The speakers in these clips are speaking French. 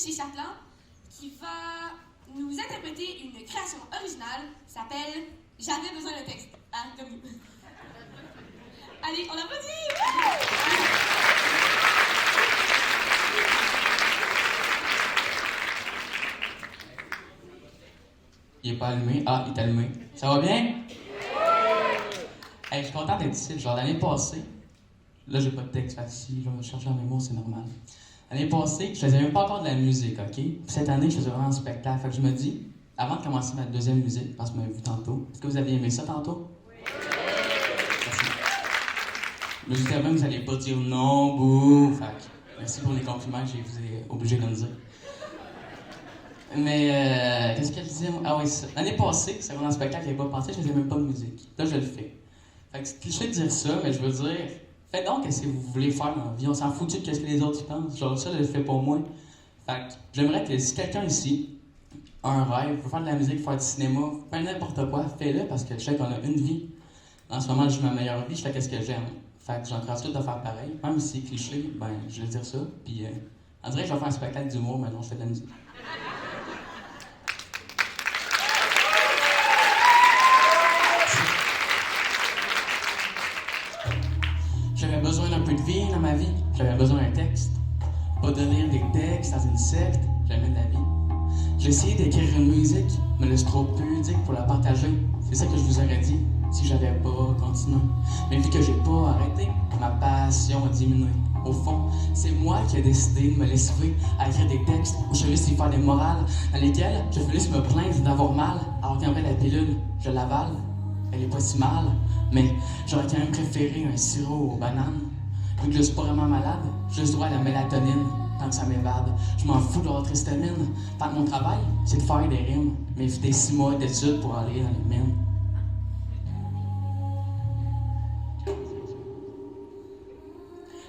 chez Chapelain qui va nous interpréter une création originale qui s'appelle J'avais besoin d'un texte. Ah, comme nous. Allez, on applaudit! Il est pas allumé. Ah, il est allumé. Ça va bien? Hey, je suis content d'être ici. Genre, l'année passée, là, j'ai pas de texte facile. Je vais chercher mes mots, c'est normal. L'année passée, je faisais même pas encore de la musique, OK? Puis cette année, je faisais vraiment un spectacle. Fait que je me dis, avant de commencer ma deuxième musique, parce que vous m'avez vu tantôt, est-ce que vous aviez aimé ça tantôt? Oui! Merci. Mais j'espère même que vous n'allez pas dire non, bouh! Fait que merci pour les compliments que je vous ai obligé de me dire. Mais, qu'est-ce que je disais? Ah oui, ça. L'année passée, c'est vraiment un spectacle qui n'avait pas pensé, je faisais même pas de musique. Là, je le fais. Fait que c'est cliché de dire ça, mais je veux dire, faites donc qu'est-ce que vous voulez faire dans la vie. On s'en fout de qu'est-ce que les autres y pensent. Genre, ça, je le fais pour moi. Fait que j'aimerais que si quelqu'un ici a un rêve, veut faire de la musique, faire du cinéma, faire n'importe quoi, fais-le parce que je sais qu'on a une vie. En ce moment, je vis ma meilleure vie, je fais qu'est-ce que j'aime. Fait que j'encourage tout de faire pareil. Même si c'est cliché, ben, je vais dire ça. Puis, on dirait que je vais faire un spectacle d'humour, mais non, je fais de la musique. J'avais besoin d'un peu de vie dans ma vie. J'avais besoin d'un texte. Pas de lire des textes dans une secte. Jamais de la vie. J'ai essayé d'écrire une musique, mais le trop pudique pour la partager. C'est ça que je vous aurais dit si j'avais pas continué. Mais vu que j'ai pas arrêté, ma passion a diminué. Au fond, c'est moi qui ai décidé de me laisser à écrire des textes où je vais juste y faire des morales, dans lesquelles je vais juste me plaindre d'avoir mal, alors qu'en vrai la pilule, je l'avale. Elle est pas si mal, mais j'aurais quand même préféré un sirop aux bananes. Vu que je suis pas vraiment malade, j'ai juste droit à la mélatonine, tant que ça m'évade. Je m'en fous de votre histamine. Tant que mon travail, c'est de faire des rimes, mais éviter 6 mois d'études pour aller dans les mines.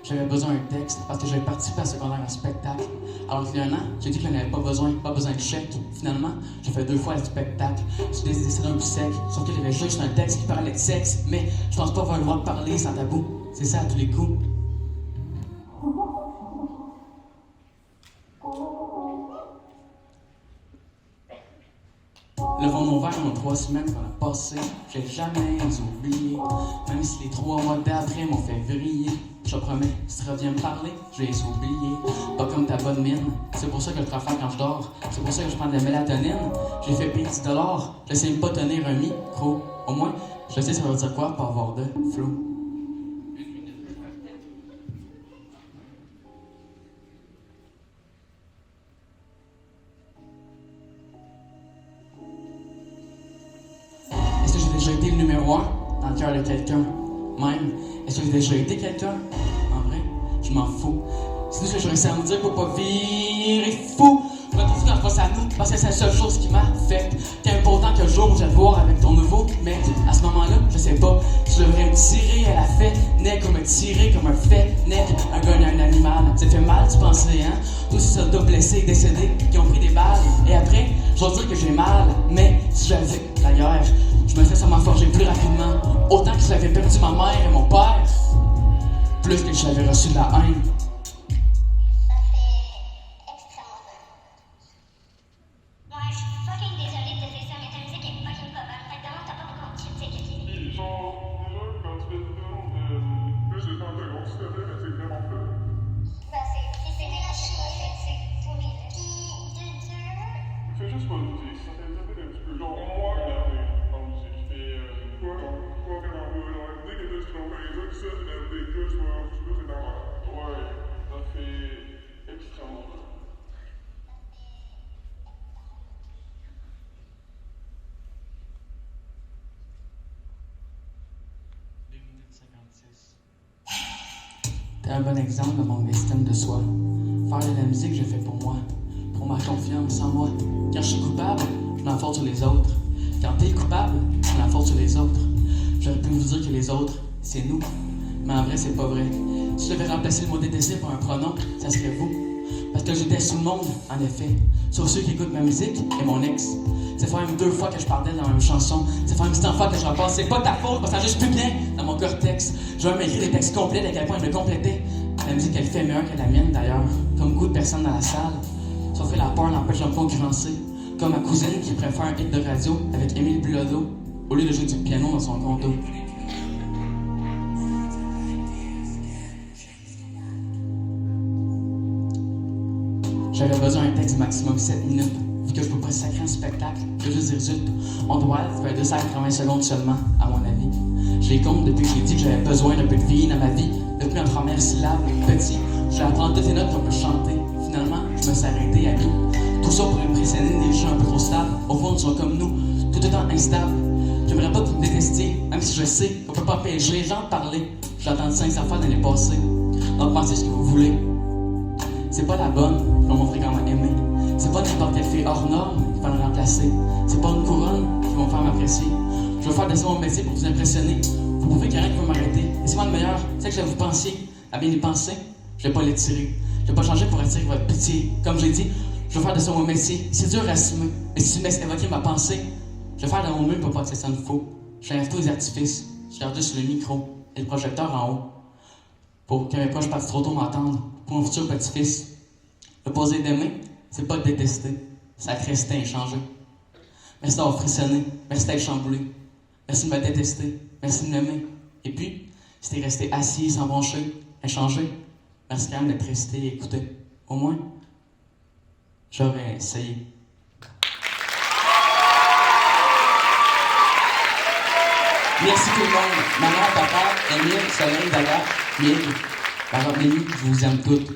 J'avais besoin d'un texte parce que j'avais participé à secondaire à un spectacle. Alors qu'il y a un an, j'ai dit que j'en avais pas besoin de chèque. Finalement, j'ai fait 2 fois le spectacle. J'ai décidé d'un plus sec, sauf que j'avais juste un texte qui parlait de sexe. Mais je pense pas avoir le droit de parler sans tabou. C'est ça à tous les coups. Le vent mon verre en 3 semaines qu'on a passé, j'ai jamais oublié. Même si les 3 mois d'après m'ont fait vriller. Je te promets, si tu reviens me parler, je vais les oublier. Pas comme ta bonne mine, c'est pour ça que je travaille quand je dors. C'est pour ça que je prends de la mélatonine. J'ai fait payer 10 $, j'essaie de pas tenir un micro. Au moins, je sais ça veut dire quoi, pas avoir de flow. Est-ce que j'ai déjà été le numéro 1 dans le cœur de quelqu'un? Même, est-ce que j'ai déjà été quelqu'un? En vrai, je m'en fous. C'est tout ce que je réussis à me dire pour pas virer fou. Je me trouve dans le face à nous, parce que c'est la seule chose qui m'affecte. T'es important que le jour où je vais te voir avec ton nouveau mec. À ce moment-là, je sais pas si je devrais me tirer à la fenêtre ou me tirer comme un fenêtre. Un gars et un animal, ça te fait mal, tu pensais, hein? Tous ces soldats blessés, décédés, qui ont pris des balles. Et après, je vais dire que j'ai mal, mais si j'avais la guerre, je me laisse à m'en forger plus rapidement. Autant que j'avais perdu ma mère et mon père, plus que j'avais reçu de la haine. T'es un bon exemple de mon estime de soi. Faire de la musique, je fais pour moi. Pour ma confiance en moi. Quand je suis coupable, je m'en faute sur les autres. Quand t'es coupable, je m'en faute sur les autres. J'aurais pu vous dire que les autres, c'est nous. Mais en vrai, c'est pas vrai. Si je devais remplacer le mot détesté par un pronom, ça serait vous. Parce que j'étais sous le monde, en effet. Sauf ceux qui écoutent ma musique et mon ex. C'est quand même 2 fois que je parle d'elle dans la même chanson. C'est quand même 100 fois que je repasse. C'est pas ta faute, parce que ça juste plus bien dans mon cortex. Je vais m'écrire des textes complets à quel point elle me complétait. La musique, elle fait meilleure que la mienne, d'ailleurs. Comme beaucoup de personnes dans la salle. Sauf peut être concurrencé. Comme ma cousine qui préfère un hit de radio avec Émile Bilodeau au lieu de jouer du piano dans son condo. J'avais besoin d'un texte maximum 7 minutes. Vu que je peux pas sacrer un spectacle, que juste dire zut. On doit faire 280 secondes seulement, à mon avis. Je les compte depuis que j'ai dit que j'avais besoin d'un peu de vie dans ma vie. Depuis ma première syllabe, petit, je vais apprendre toutes les notes qu'on peut chanter. Finalement, je me suis arrêté à nous. Tout ça pour impressionner des gens un peu trop stables. Au fond, ils sont comme nous, tout le temps instables. J'aimerais pas que vous me détestiez, même si je sais qu'on peut pas empêcher les gens de parler. J'ai entendu 5 affaires l'année passée. Donc pensez ce que vous voulez. C'est pas la bonne, je vais montrer comment aimer. C'est pas n'importe quelle fille hors norme qui va la remplacer. C'est pas une couronne qui va me faire m'apprécier. Je vais faire de ça mon métier pour vous impressionner. Vous pouvez qu'il y a rien qui va m'arrêter. Et c'est moi le meilleur, c'est que vous pensiez à bien y penser. Je vais pas l'étirer. Je vais pas changer pour attirer votre pitié. Comme je l'ai dit, je vais faire de ça mon métier. C'est dur à assumer. Mais si tu me laisses évoquer ma pensée, je vais faire de mon mieux pour pas que ça sonne faux. J'enlève tous les artifices. Je garde juste le micro et le projecteur en haut. Pour que mes proches partent trop tôt m'entendre. Pour mon futur petit-fils. Le poser d'aimer, c'est pas de détester. Ça crée et changer. Merci d'avoir frissonné. Merci d'être chamboulé. Merci de me détester. Merci de m'aimer. Et puis, si t'es resté assis sans broncher, échanger, merci quand même d'être resté et écouté. Au moins, j'aurais essayé. Merci tout le monde. Maman, papa, Émile, Soleil, Dada, Mille, Maroc, je vous aime toutes.